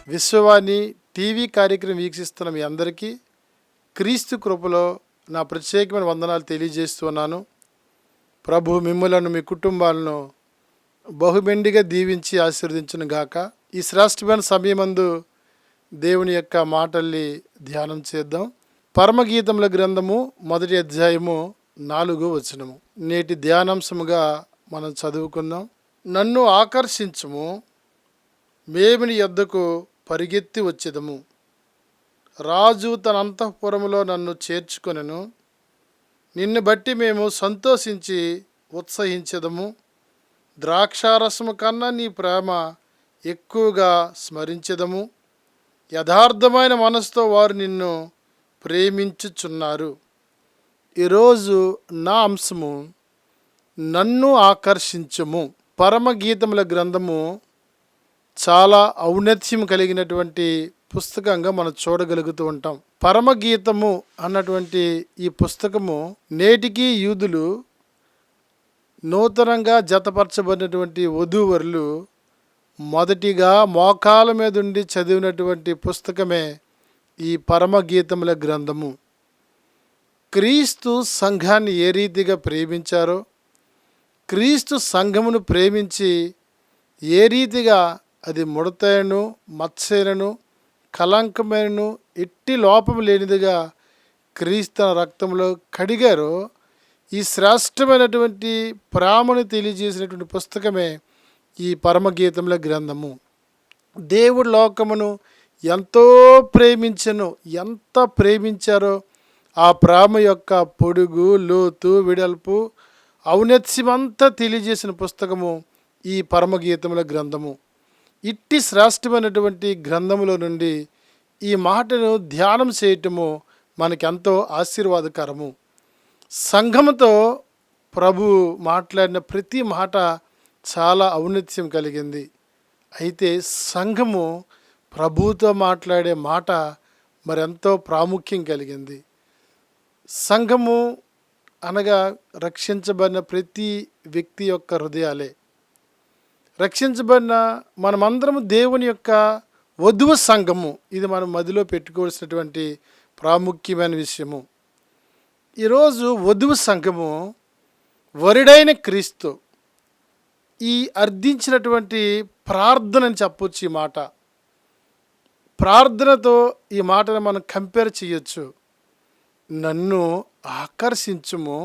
Vishwavani TV కార్యక్రమం వీక్షిస్తున్న మీ అందరికీ క్రీస్తు కృపలో నా ప్రత్యేకమైన వందనాలు తెలియజేస్తున్నాను. ప్రభు మిమ్ములను మీ కుటుంబాలను బహుమెండిగా దీవించి ఆశీర్వదించును గాక. ఈ శ్రేష్టమైన సమయమందు దేవుని యొక్క మాటల్ని ధ్యానం చేద్దాం. పరమగీతముల గ్రంథము 1వ అధ్యాయము 4వ వచనము నేటి ధ్యానాంశముగా మనం చదువుకుందాం. నన్ను ఆకర్షించుము, మేము నీ యొద్దకు పరిగెత్తి వచ్చేదము. రాజు తన అంతఃపురములో నన్ను చేర్చుకొనెను. నిన్ను బట్టి మేము సంతోషించి ఉత్సహించెదము. ద్రాక్షారసము కన్నా నీ ప్రేమ ఎక్కువగా స్మరించెదము. యథార్థమైన మనసుతో వారు నిన్ను ప్రేమించుచున్నారు. ఈరోజు నా అంశము నన్ను ఆకర్షించుము. పరమగీతముల గ్రంథము చాలా ఔన్నత్యం కలిగినటువంటి పుస్తకంగా మనం చూడగలుగుతూ ఉంటాం. పరమగీతము అన్నటువంటి ఈ పుస్తకము నేటికి యూదులు నూతనంగా జతపరచబడినటువంటి వధూవరులు మొదటిగా మోకాల మీద ఉండి చదివినటువంటి పుస్తకమే ఈ పరమగీతముల గ్రంథము. క్రీస్తు సంఘాన్ని ఏ రీతిగా ప్రేమించారో, క్రీస్తు సంఘమును ప్రేమించి ఏ రీతిగా అది ముడతైనను మత్సైనను కలంకమైనను ఎట్టి లోపం లేనిదిగా క్రీస్తు రక్తంలో కడిగారో, ఈ శ్రేష్టమైనటువంటి ప్రేమను తెలియజేసినటువంటి పుస్తకమే ఈ పరమగీతముల గ్రంథము. దేవుడు లోకమును ఎంతో ప్రేమించెను. ఎంత ప్రేమించారో ఆ ప్రేమ యొక్క పొడుగు, లోతు, వెడల్పు, ఔన్నత్యమంతా తెలియజేసిన పుస్తకము ఈ పరమగీతముల గ్రంథము. ఇట్టి శ్రేష్టమైనటువంటి గ్రంథములో నుండి ఈ మాటను ధ్యానం చేయటము మనకెంతో ఆశీర్వాదకరము. సంఘముతో ప్రభు మాట్లాడిన ప్రతి మాట చాలా ఔన్నత్యం కలిగింది. అయితే సంఘము ప్రభుతో మాట్లాడే మాట మరెంతో ప్రాముఖ్యం కలిగింది. సంఘము అనగా రక్షించబడిన ప్రతి వ్యక్తి యొక్క హృదయాలే. రక్షించబడిన మనమందరము దేవుని యొక్క వధువు సంఘము. ఇది మనం మదిలో పెట్టుకోవాల్సినటువంటి ప్రాముఖ్యమైన విషయము. ఈరోజు వధువు సంఘము వరుడైన క్రీస్తు ఈ అర్థించినటువంటి ప్రార్థన అని చెప్పొచ్చు. ఈ మాట ప్రార్థనతో ఈ మాటను మనం కంపేర్ చేయొచ్చు. నన్ను ఆకర్షించుము,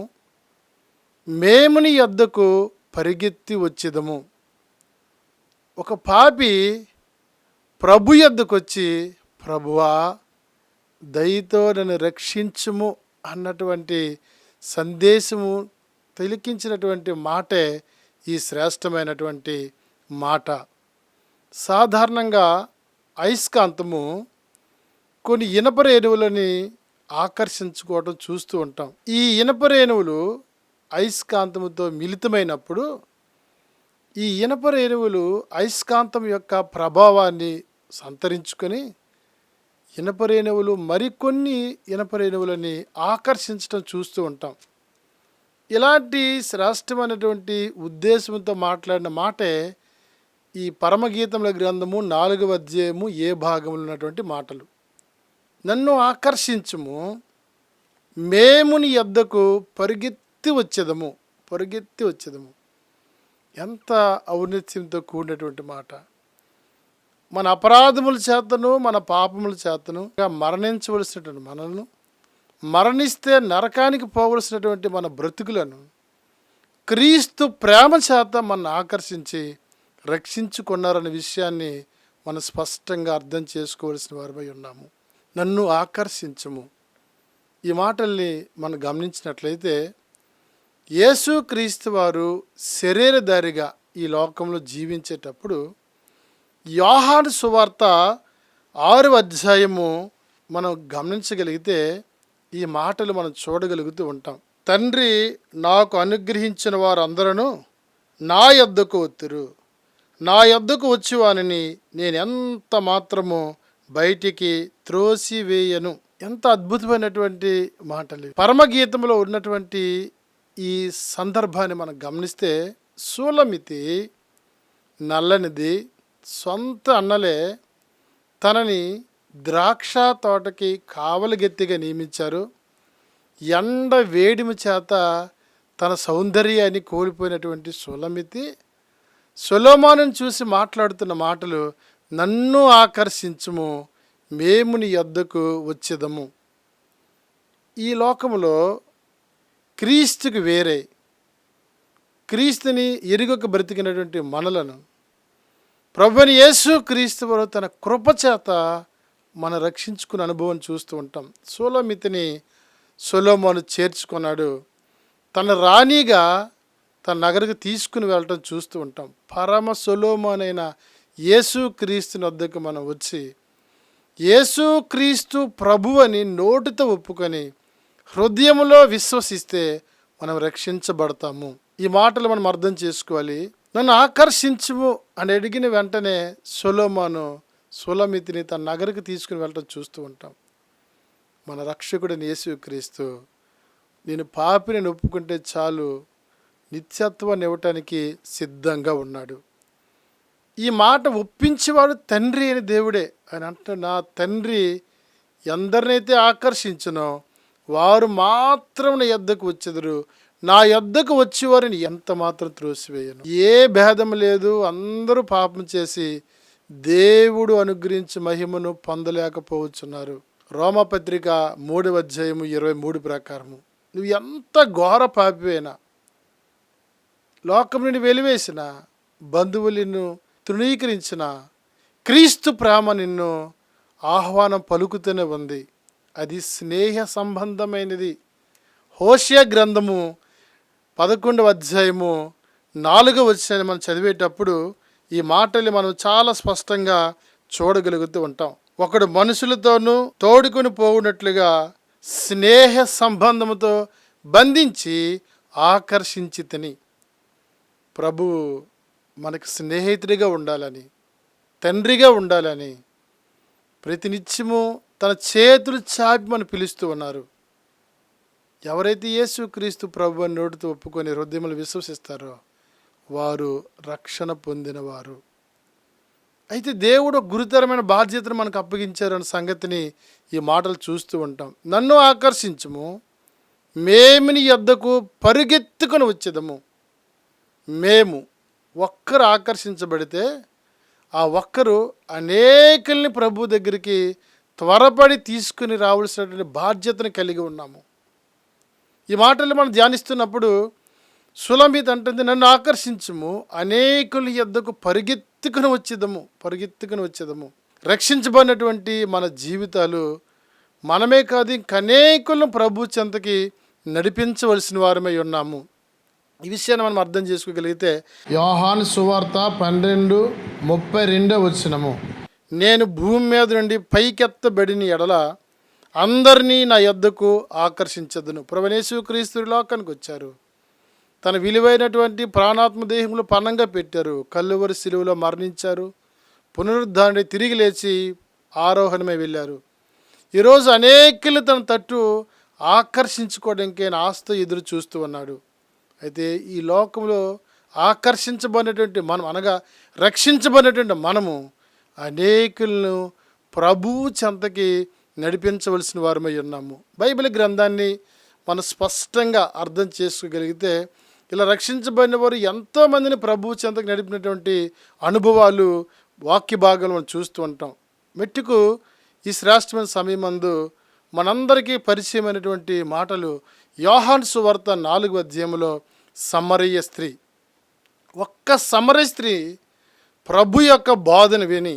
మేము నీ యొద్దకు పరిగెత్తి వచ్చేదము. ఒక పాపి ప్రభు యొద్దకు వచ్చి, ప్రభువా దయతో నన్ను రక్షించుము అన్నటువంటి సందేశము తిలికించినటువంటి మాటే ఈ శ్రేష్టమైనటువంటి మాట. సాధారణంగా అయస్కాంతము కొన్ని ఇనప రేణువులని ఆకర్షించుకోవడం చూస్తూ ఉంటాం. ఈ ఇనప రేణువులు అయస్కాంతముతో మిళితమైనప్పుడు ఈ ఇనప రేణువులు అయస్కాంతం యొక్క ప్రభావాన్ని సంతరించుకొని ఇనప రేణువులు మరికొన్ని ఇనప రేణువులని ఆకర్షించడం చూస్తూ ఉంటాం. ఇలాంటి శ్రేష్టమైనటువంటి ఉద్దేశంతో మాట్లాడిన మాటే ఈ పరమగీతముల గ్రంథము 4వ అధ్యాయము ఏ భాగంలో ఉన్నటువంటి మాటలు. నన్ను ఆకర్షించుము, మేము నీ యొద్దకు పరిగెత్తి వచ్చేదము. పరిగెత్తి వచ్చేదము ఎంత ఔన్నత్యంతో కూడినటువంటి మాట. మన అపరాధముల చేతను మన పాపముల చేతను మరణించవలసినటువంటి మనల్ని, మరణిస్తే నరకానికి పోవలసినటువంటి మన బ్రతుకులను క్రీస్తు ప్రేమ చేత మన ఆకర్షించి రక్షించుకున్నారనే విషయాన్ని మనం స్పష్టంగా అర్థం చేసుకోవలసిన వారమై ఉన్నాము. నన్ను ఆకర్షించము. ఈ మాటల్ని మనం గమనించినట్లయితే యేసు క్రీస్తు వారు శరీరధారిగా ఈ లోకంలో జీవించేటప్పుడు యోహాను సువార్త 6వ అధ్యాయము మనం గమనించగలిగితే ఈ మాటలు మనం చూడగలుగుతూ ఉంటాం. తండ్రి నాకు అనుగ్రహించిన వారందరూ నా యొద్దకు వత్తురు, నా యొద్దకు వచ్చి వానిని నేను ఎంత మాత్రము బయటికి త్రోసివేయను. ఎంత అద్భుతమైనటువంటి మాటలు. పరమగీతంలో ఉన్నటువంటి ఈ సందర్భాన్ని మనం గమనిస్తే సూలమితి నల్లనిది, సొంత అన్నలే తనని ద్రాక్ష తోటకి కావలిగెత్తిగా నియమించారు. ఎండ వేడిమి చేత తన సౌందర్యాన్ని కోల్పోయినటువంటి సులమితి సొలొమోనును చూసి మాట్లాడుతున్న మాటలు, నన్ను ఆకర్షించుము, మేము నీ యొద్దకు వచ్చేదము. ఈ లోకములో క్రీస్తుకి వేరే, క్రీస్తుని ఎరుగక బ్రతికినటువంటి మనలను ప్రభువైన యేసు క్రీస్తు వారు తన కృపచేత మనం రక్షించుకున్న అనుభవం చూస్తూ ఉంటాం. సొలొమితిని సొలొమోను చేర్చుకున్నాడు. తన రాణిగా తన నగరికి తీసుకుని వెళ్ళటం చూస్తూ ఉంటాం. పరమ సొలొమోనైన యేసు క్రీస్తుని వద్దకు మనం వచ్చి యేసు క్రీస్తు ప్రభు అని నోటితో ఒప్పుకొని హృదయంలో విశ్వసిస్తే మనం రక్షించబడతాము. ఈ మాటలు మనం అర్థం చేసుకోవాలి. నన్ను ఆకర్షించుము అని అడిగిన వెంటనే సొలొమోను సులమితిని తన నగరికి తీసుకుని వెళ్ళటం చూస్తూ ఉంటాం. మన రక్షకుడిని యేసు క్రీస్తు నేను పాపిని ఒప్పుకుంటే చాలు నిత్యత్వాన్ని ఇవ్వటానికి సిద్ధంగా ఉన్నాడు. ఈ మాట ఒప్పించేవాడు తండ్రి అని దేవుడే. ఆయన అంటే నా తండ్రి ఎందరినైతే ఆకర్షించునో వారు మాత్రం నా యొద్దకు వచ్చెదరు, నా యొద్దకు వచ్చేవారిని ఎంత మాత్రం త్రోసివేయను. ఏ భేదం లేదు, అందరూ పాపం చేసి దేవుడు అనుగ్రహించి మహిమను పొందలేకపోవచ్చున్నారు. రోమపత్రిక 3:23 ప్రకారము నువ్వు ఎంత ఘోర పాపివైనా, లోకం నుండి వెలివేసిన, బంధువులు నిన్ను తృణీకరించిన, క్రీస్తు ప్రేమ నిన్ను ఆహ్వానం పలుకుతూనే ఉంది. అది స్నేహ సంబంధమైనది. హోషేయ గ్రంథము 11:4 మనం చదివేటప్పుడు ఈ మాటలు మనం చాలా స్పష్టంగా చూడగలుగుతూ ఉంటాం. ఒకడు మనుషులతోనూ తోడుకొని పోవునట్లుగా స్నేహ సంబంధముతో బంధించి ఆకర్షించితిని. ప్రభు మనకు స్నేహితుడిగా ఉండాలని, తండ్రిగా ఉండాలని ప్రతినిత్యము తన చేతులు చాపి మనం పిలుస్తూ ఉన్నారు. ఎవరైతే యేసు క్రీస్తు ప్రభు అని నోటితో ఒప్పుకొని హృదయములు విశ్వసిస్తారో వారు రక్షణ పొందినవారు. అయితే దేవుడు గురుతరమైన బాధ్యతను మనకు అప్పగించారు అన్న సంగతిని ఈ మాటలు చూస్తూ ఉంటాం. నన్ను ఆకర్షించుము, మేము నీ యొద్దకు పరుగెత్తుకొని వచ్చేదము. మేము ఒక్కరు ఆకర్షించబడితే ఆ ఒక్కరు అనేకుల్ని ప్రభు దగ్గరికి త్వరపడి తీసుకుని రావాల్సినటువంటి బాధ్యతను కలిగి ఉన్నాము. ఈ మాటలు మనం ధ్యానిస్తున్నప్పుడు సులమితి అంటుంది, నన్ను ఆకర్షించుము, అనేకుల యొద్దకు పరుగెత్తుకుని వచ్చేదము. రక్షించబడినటువంటి మన జీవితాలు మనమే కాదు, ఇంకనేకులను ప్రభు చెంతకి నడిపించవలసిన వారమై ఉన్నాము. ఈ విషయాన్ని మనం అర్థం చేసుకోగలిగితే యోహాను సువార్త 12:32 నేను భూమి మీద నుండి పైకెత్తబడిన ఎడల అందరినీ నా యొద్దకు ఆకర్షించదును. ప్రభువైన యేసుక్రీస్తు లోకానికి వచ్చారు. తన విలువైనటువంటి ప్రాణాత్మ దేహంలో పణంగా పెట్టారు. కల్వరి శిలువలో మరణించారు. పునరుద్ధారణి తిరిగి లేచి ఆరోహణమై వెళ్ళారు. ఈరోజు అనేకులు తన తట్టు ఆకర్షించుకోవడానికి ఆయన ఆస్తి ఎదురు చూస్తూ ఉన్నాడు. అయితే ఈ లోకంలో ఆకర్షించబడినటువంటి మనం, అనగా రక్షించబడినటువంటి మనము అనేకులను ప్రభువు చెంతకి నడిపించవలసిన వారమై ఉన్నాము. బైబిల్ గ్రంథాన్ని మనం స్పష్టంగా అర్థం చేసుకోగలిగితే ఇలా రక్షించబడిన వారు ఎంతోమందిని ప్రభువు చెంతకు నడిపినటువంటి అనుభవాలు వాక్య భాగాలు మనం చూస్తూ ఉంటాం. మెట్టుకు ఈ శ్రేష్టమైన సమయమందు మనందరికీ పరిచయమైనటువంటి మాటలు యోహాను సువార్త 4 సమరయ స్త్రీ. ఒక్క సమరయ స్త్రీ ప్రభు యొక్క బోధన విని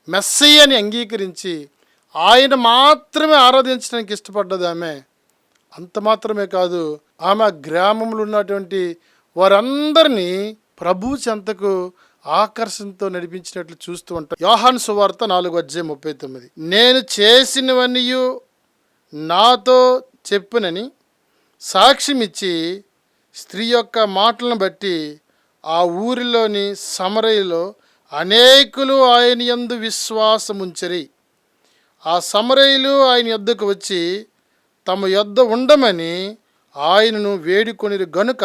మెస్సయ్యని అంగీకరించి ఆయన మాత్రమే ఆరాధించడానికి ఇష్టపడ్డది ఆమె. అంత మాత్రమే కాదు, ఆమె గ్రామంలో ఉన్నటువంటి వారందరినీ ప్రభు చెంతకు ఆకర్షణతో నడిపించినట్లు చూస్తూ ఉంటాం. యోహాను సువార్త 4:39 నేను చేసినవన్నీ నాతో చెప్పునని సాక్ష్యమిచ్చి స్త్రీ యొక్క మాటలను బట్టి ఆ ఊరిలోని సమరయలో అనేకులు ఆయన యందు విశ్వాసముంచరి. ఆ సమరయులు ఆయన యొద్దకు వచ్చి తమ యొద్ద ఉండమని ఆయనను వేడుకొనిరు గనుక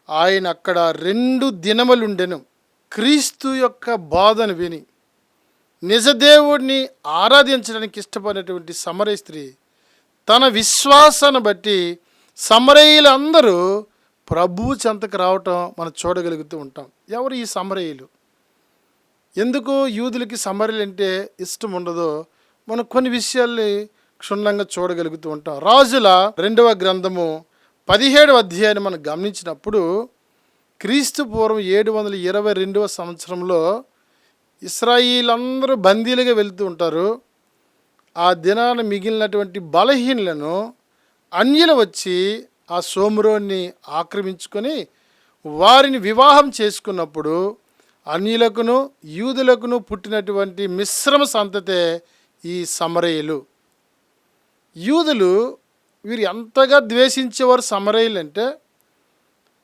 ఆయన అక్కడ 2 దినములుండెను. క్రీస్తు యొక్క బోధన విని నిజదేవుడిని ఆరాధించడానికి ఇష్టపడినటువంటి సమరయ స్త్రీ తన విశ్వాసాన్ని బట్టి సమరయులందరూ ప్రభువు చెంతకు రావటం మనం చూడగలుగుతూ ఉంటాం. ఎవరు ఈ సమరయులు? ఎందుకు యూదులకి సమరయులు అంటే ఇష్టం ఉండదో మనం కొన్ని విషయాల్ని క్షుణ్ణంగా చూడగలుగుతూ ఉంటాం. రాజుల 2వ గ్రంథము 17వ అధ్యాయాన్ని మనం గమనించినప్పుడు క్రీస్తు పూర్వం 722వ సంవత్సరంలో ఇశ్రాయేలందరూ బందీలుగా వెళుతూ ఉంటారు. ఆ దినాన మిగిలినటువంటి బలహీనులను అన్యులు వచ్చి ఆ సోమ్రోన్ని ఆక్రమించుకొని వారిని వివాహం చేసుకున్నప్పుడు అన్యులకును యూదులకును పుట్టినటువంటి మిశ్రమ సంతతే ఈ సమరయులు. యూదులు వీరు ఎంతగా ద్వేషించేవారు సమరయులు అంటే,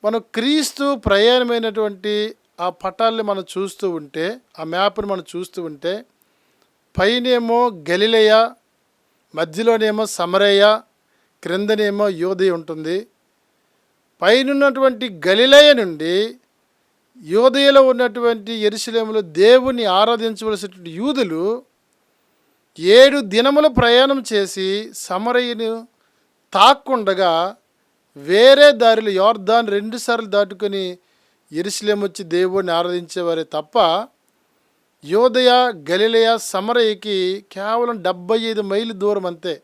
మనం క్రీస్తు ప్రయాణమైనటువంటి ఆ పటాల్ని మనం చూస్తూ ఉంటే, ఆ మ్యాప్ని మనం చూస్తూ ఉంటే, పైనేమో గలిలయ, మధ్యలోనేమో సమరయ, క్రిందనేమో యోదయ ఉంటుంది. పైనున్నటువంటి గలిలయ నుండి యోదయలో ఉన్నటువంటి యెరూషలేములో దేవుని ఆరాధించవలసినటువంటి యూదులు 7 దినముల ప్రయాణం చేసి సమరయను తాక్కుండగా వేరే దారిలో యోర్దాన్ 2 సార్లు దాటుకొని యెరూషలేము వచ్చి దేవుడిని ఆరాధించేవారే తప్ప యోదయ, గలిలయ, సమరయకి కేవలం 75 మైళ్ళు దూరం అంతే.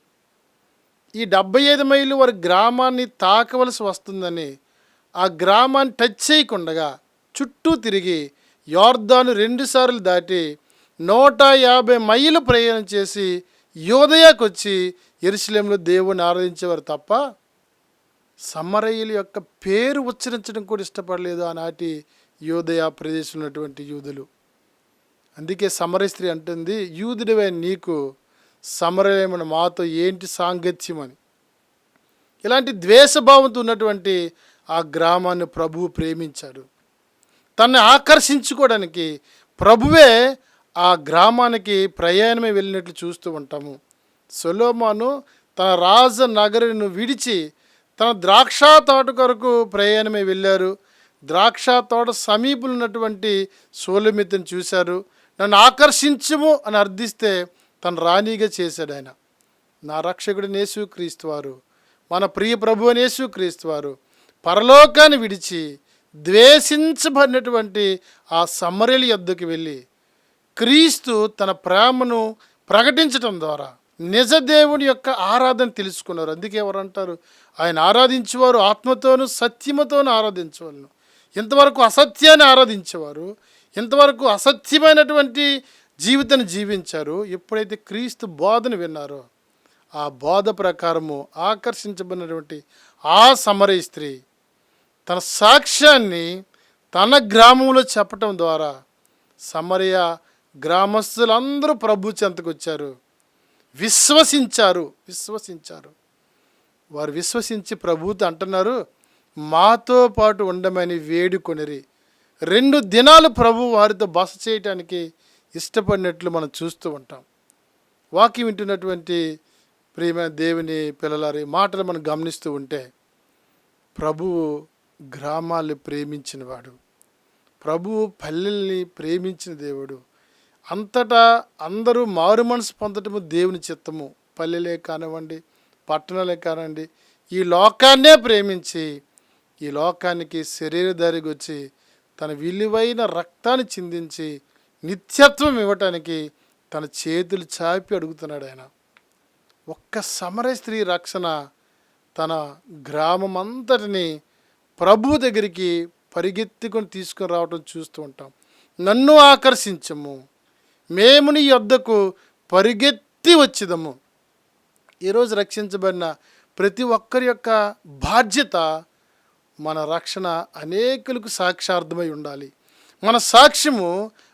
ఈ 75 మైళ్ళు వారి గ్రామాన్ని తాకవలసి వస్తుందని ఆ గ్రామాన్ని టచ్ చేయకుండగా చుట్టూ తిరిగి యోర్దాను 2 సార్లు దాటి 150 మైళ్ళు ప్రయాణం చేసి యోదయాకు వచ్చి యెరూషలేములో దేవుని ఆరాధించేవారు తప్ప సమరయుల యొక్క పేరు ఉచ్చరించడం కూడా ఇష్టపడలేదు ఆనాటి యోదయ ప్రదేశంలో ఉన్నటువంటి యూదులు. అందుకే సమరయ స్త్రీ అంటుంది, యూదుడివే నీకు సమరయమైన మాతో ఏంటి సాంగత్యం అని. ఇలాంటి ద్వేషభావంతో ఉన్నటువంటి ఆ గ్రామాన్ని ప్రభువు ప్రేమించాడు. తనని ఆకర్షించుకోవడానికి ప్రభువే ఆ గ్రామానికి ప్రయాణమే వెళ్ళినట్లు చూస్తూ ఉంటాము. సొలొమోను తన రాజనగరును విడిచి తన ద్రాక్ష తోట కొరకు ప్రయాణమే వెళ్ళారు. ద్రాక్ష తోట సమీపంలో ఉన్నటువంటి సోలొమితిని చూశారు. నన్ను ఆకర్షించుము అని అర్థిస్తే తన రాణిగా చేశాడు ఆయన. నా రక్షకుడు యేసుక్రీస్తు వారు, మన ప్రియ ప్రభు యేసుక్రీస్తు వారు పరలోకాన్ని విడిచి ద్వేషించబడినటువంటి ఆ సమరయుల యొద్దకు వెళ్ళి క్రీస్తు తన ప్రేమను ప్రకటించటం ద్వారా నిజ దేవుని యొక్క ఆరాధన తెలుసుకున్నారు. అందుకే ఎవరు అంటారు, ఆయన ఆరాధించేవారు ఆత్మతోనూ సత్యముతోనూ ఆరాధించవలను. ఇంతవరకు అసత్యాన్ని ఆరాధించేవారు, ఇంతవరకు అసత్యమైనటువంటి జీవితాన్ని జీవించారు. ఎప్పుడైతే క్రీస్తు బోధన విన్నారో ఆ బోధ ప్రకారము ఆకర్షించబడినటువంటి ఆ సమరయ స్త్రీ తన సాక్ష్యాన్ని తన గ్రామంలో చెప్పటం ద్వారా సమరయ గ్రామస్తులందరూ ప్రభు చెంతకు వచ్చారు, విశ్వసించారు. వారు విశ్వసించి ప్రభువుతో అంటున్నారు, మాతో పాటు ఉండమని వేడుకొనిరి. 2 దినాలు ప్రభు వారితో బస చేయటానికి ఇష్టపడినట్లు మనం చూస్తూ ఉంటాం. వాక్యం వింటున్నటువంటి ప్రియమైన దేవుని పిల్లలారి మాటలు మనం గమనిస్తూ ఉంటే, ప్రభువు గ్రామాల్ని ప్రేమించినవాడు, ప్రభువు పల్లెల్ని ప్రేమించిన దేవుడు. అంతటా అందరూ మారు మనసు పొందటము దేవుని చిత్తము. పల్లెలే కానివ్వండి, పట్టణాలే కానివ్వండి, ఈ లోకాన్నే ప్రేమించి ఈ లోకానికి శరీరధారికి వచ్చి తన విలువైన రక్తాన్ని చిందించి నిత్యత్వం ఇవ్వటానికి తన చేతులు చాపి అడుగుతున్నాడు ఆయన. ఒక్క సమరయ స్త్రీ రక్షణ తన గ్రామం అంతటిని ప్రభు దగ్గరికి పరిగెత్తుకొని తీసుకొని రావటం చూస్తూ ఉంటాం. నన్ను ఆకర్షించము, మేము నీ యొద్దకు పరిగెత్తి వచ్చిదము. ఈరోజు రక్షించబడిన ప్రతి ఒక్కరి యొక్క బాధ్యత మన రక్షణ అనేకులకు సాక్షార్థమై ఉండాలి. మన సాక్ష్యము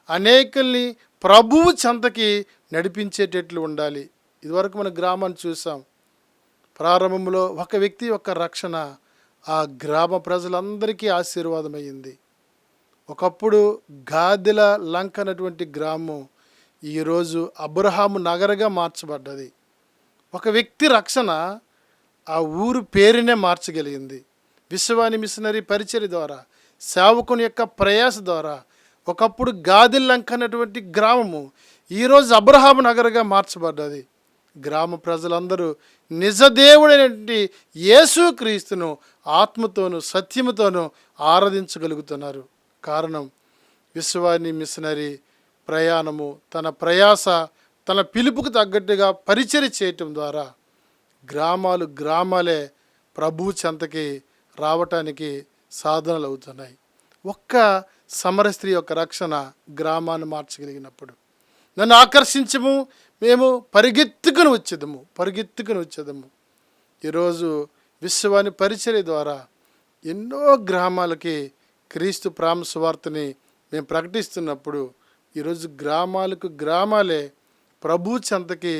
అనేకుల్ని ప్రభువు చెంతకి నడిపించేటట్లు ఉండాలి. ఇదివరకు మన గ్రామాన్ని చూసాం. ప్రారంభంలో ఒక వ్యక్తి యొక్క రక్షణ ఆ గ్రామ ప్రజలందరికీ ఆశీర్వాదమైంది. ఒకప్పుడు గాదెల లంక అన్నటువంటి గ్రామం ఈరోజు అబ్రహాము నగరగా మార్చబడ్డది. ఒక వ్యక్తి రక్షణ ఆ ఊరు పేరునే మార్చగలిగింది. విశ్వాని మిషనరీ పరిచర్య ద్వారా, సేవకుని యొక్క ప్రయాస ద్వారా ఒకప్పుడు గాదెల లంక అన్నటువంటి గ్రామము ఈరోజు అబ్రహాము నగరుగా మార్చబడ్డది. గ్రామ ప్రజలందరూ నిజదేవుడైనటువంటి యేసుక్రీస్తును ఆత్మతోనూ సత్యముతోనూ ఆరాధించగలుగుతున్నారు. కారణం విశ్వాని మిషనరీ ప్రయాణము, తన ప్రయాస, తన పిలుపుకు తగ్గట్టుగా పరిచర్య చేయటం ద్వారా గ్రామాలే ప్రభు చెంతకి రావటానికి సాధనలు అవుతున్నాయి. ఒక్క సమర స్త్రీ యొక్క రక్షణ గ్రామాన్ని మార్చగలిగినప్పుడు నన్ను ఆకర్షించము, మేము పరిగెత్తుకుని వచ్చేదము. ఈరోజు విశ్వాని పరిచర్య ద్వారా ఎన్నో గ్రామాలకి క్రీస్తు ప్రేమ సువార్తని మేము ప్రకటిస్తున్నప్పుడు ఈరోజు గ్రామాలే ప్రభు చెంతకి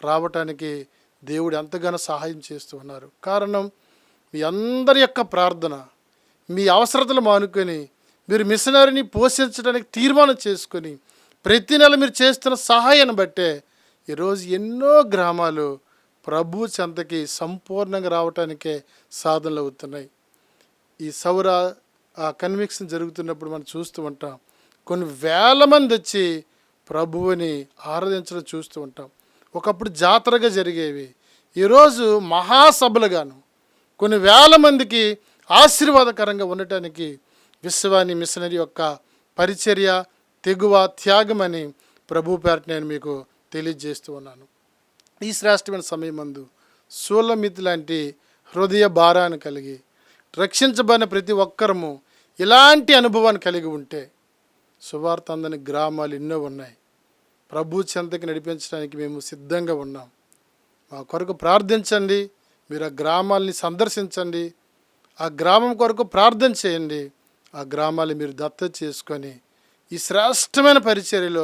రావటానికి దేవుడు ఎంతగానో సహాయం చేస్తూ ఉన్నారు. కారణం మీ అందరి యొక్క ప్రార్థన, మీ అవసరతలు మానుకొని మీరు మిషనరీని పోషించడానికి తీర్మానం చేసుకొని ప్రతి నెల మీరు చేస్తున్న సహాయాన్ని బట్టే ఈరోజు ఎన్నో గ్రామాలు ప్రభు చెంతకి సంపూర్ణంగా రావటానికే సాధనలు అవుతున్నాయి. ఈ సౌర కన్విక్షన్ జరుగుతున్నప్పుడు మనం చూస్తూ ఉంటాం, కొన్ని వేల మంది వచ్చి ప్రభువుని ఆరాధించడం చూస్తూ ఉంటాం. ఒకప్పుడు జాతరగా జరిగేవి, ఈరోజు మహాసభలుగాను కొన్ని వేల మందికి ఆశీర్వాదకరంగా ఉండటానికి విశ్వాని మిషనరీ యొక్క పరిచర్య, తెగువ, త్యాగమని ప్రభు పేరట నేను మీకు తెలియజేస్తూ ఉన్నాను. ఈ శ్రేష్టమైన సమయమందు సూలమితి లాంటి హృదయ భారాన్ని కలిగి రక్షించబడిన ప్రతి ఒక్కరము ఇలాంటి అనుభవాన్ని కలిగి ఉంటే సువార్త అందని గ్రామాలు ఎన్నో ఉన్నాయి. ప్రభు చెంతకి నడిపించడానికి మేము సిద్ధంగా ఉన్నాం. మా కొరకు ప్రార్థించండి. మీరు ఆ గ్రామాలని సందర్శించండి, ఆ గ్రామం కొరకు ప్రార్థన చేయండి. ఆ గ్రామాలు మీరు దత్తత చేసుకొని ఈ శ్రేష్టమైన పరిచర్యలో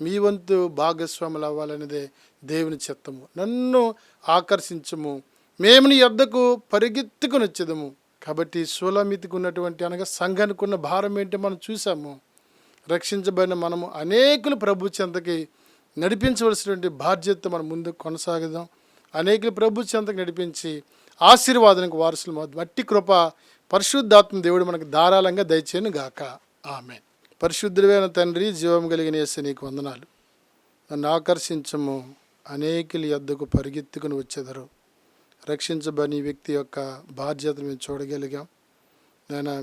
మీ వంతు భాగస్వాములు అవ్వాలనేదే దేవుని చిత్తము. నన్ను ఆకర్షించము, మేము నీ యొద్దకు పరిగెత్తుకుని వచ్చేదము. కాబట్టి సూలమితికి ఉన్నటువంటి అనగా సంఘానికి ఉన్న భారం ఏంటి మనం చూసాము. రక్షించబడిన మనము అనేకులు ప్రభు చెంతకి నడిపించవలసినటువంటి బాధ్యత మనం ముందు కొనసాగుదాం. అనేకులు ప్రభు చెంతకు నడిపించి ఆశీర్వాదానికి వారసులు మట్టి కృప పరిశుద్ధాత్మ దేవుడు మనకు ధారాళంగా దయచేయను గాక. ఆమేన్. పరిశుద్ధుడైన తండ్రి, జీవం కలిగిన యేసు నీకు వందనాలు. నన్ను ఆకర్షించము, అనేకుల యొద్దకు పరిగెత్తుకుని వచ్చేదరు. రక్షించబడిన వ్యక్తి యొక్క బాధ్యతను మేము చూడగలిగాం.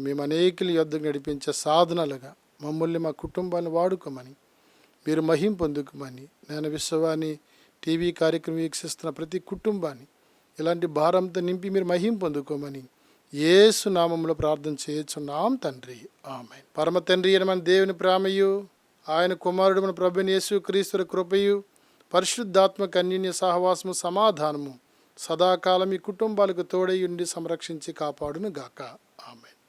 మేము అనేకుల యొద్దకు నడిపించే సాధనాలుగా మమ్మల్ని, మా కుటుంబాన్ని వాడుకోమని, మీరు మహిం పొందుకోమని, నేను విశ్వాని టీవీ కార్యక్రమం వీక్షిస్తున్న ప్రతి కుటుంబాన్ని ఇలాంటి భారంతో నింపి మీరు మహిం పొందుకోమని యేసు నామములో ప్రార్థన చేయుచున్నాం తండ్రి. ఆమేన్. పరమ తండ్రి అయిన మన దేవుని ప్రేమయు, ఆయన కుమారుడు మన ప్రభువైన యేసుక్రీస్తు కృపయు, పరిశుద్ధాత్మ అన్యోన్య సహవాసము, సమాధానము సదాకాలం ఈ కుటుంబాలకు తోడై ఉండి సంరక్షించి కాపాడును గాక. ఆమేన్.